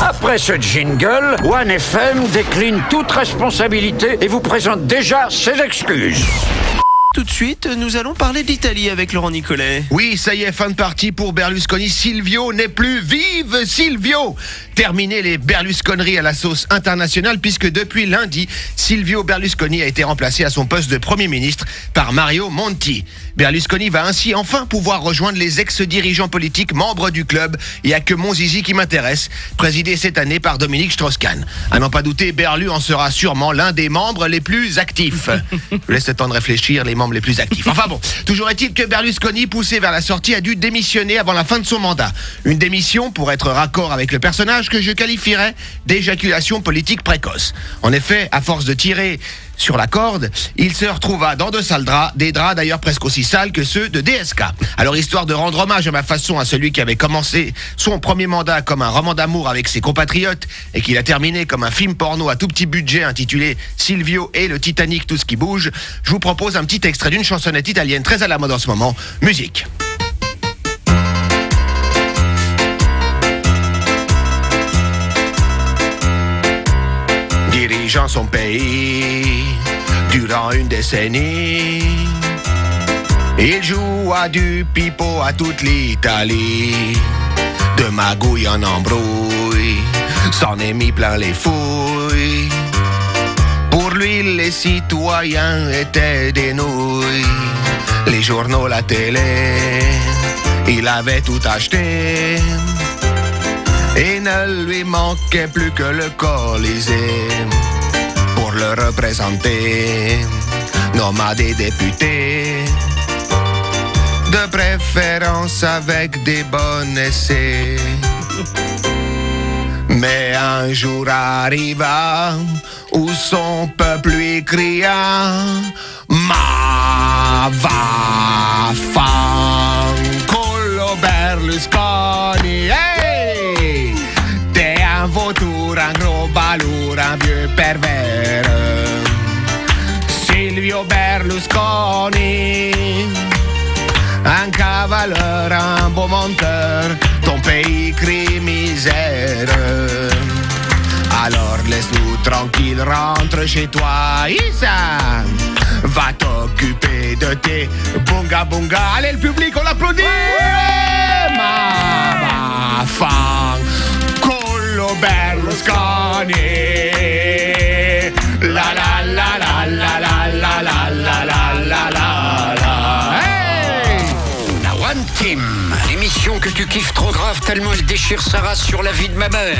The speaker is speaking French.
Après ce jingle, OneFM décline toute responsabilité et vous présente déjà ses excuses. Tout de suite, nous allons parler d'Italie avec Laurent Nicolet. Oui, ça y est, fin de partie pour Berlusconi. Silvio n'est plus. Vive Silvio! Terminé les Berlusconeries à la sauce internationale puisque depuis lundi, Silvio Berlusconi a été remplacé à son poste de Premier ministre par Mario Monti. Berlusconi va ainsi enfin pouvoir rejoindre les ex-dirigeants politiques membres du club. Il n'y a que Monzizi qui m'intéresse, présidé cette année par Dominique Strauss-Kahn. À n'en pas douter, Berlu en sera sûrement l'un des membres les plus actifs. Je vous laisse le temps de réfléchir, les membres les plus actifs. Enfin bon, toujours est-il que Berlusconi, poussé vers la sortie, a dû démissionner avant la fin de son mandat. Une démission pour être raccord avec le personnage que je qualifierais d'éjaculation politique précoce. En effet, à force de tirer sur la corde, il se retrouva dans de sales draps, des draps d'ailleurs presque aussi sales que ceux de DSK. Alors histoire de rendre hommage à ma façon à celui qui avait commencé son premier mandat comme un roman d'amour avec ses compatriotes et qui l'a terminé comme un film porno à tout petit budget intitulé Silvio et le Titanic, tout ce qui bouge, je vous propose un petit extrait d'une chansonnette italienne très à la mode en ce moment. Musique. Dirigeant son pays durant une décennie, il joua du pipeau à toute l'Italie. De magouille en embrouille, s'en est mis plein les fouilles. Pour lui, les citoyens étaient des nouilles. Les journaux, la télé, il avait tout acheté. Et ne lui manquait plus que le Colisée pour le représenter, nomade et député, de préférence avec des bons essais. Mais un jour arriva où son peuple lui cria: Ma va fanculo Berlusconi, hey! T'es un vautour, un gros balourd, un vieux pervers. Silvio Berlusconi, un cavaleur, un beau menteur, ton pays crie misère. Alors laisse-nous tranquille, rentre chez toi, Isa. Va t'occuper de tes bunga bunga. Allez le public, on l'applaudit. Ma fanculo Berlusconi. La la la la la la la la la la la la. Hey! La One Team, l'émission que tu kiffes trop grave tellement elle déchire sa race sur la vie de ma mère.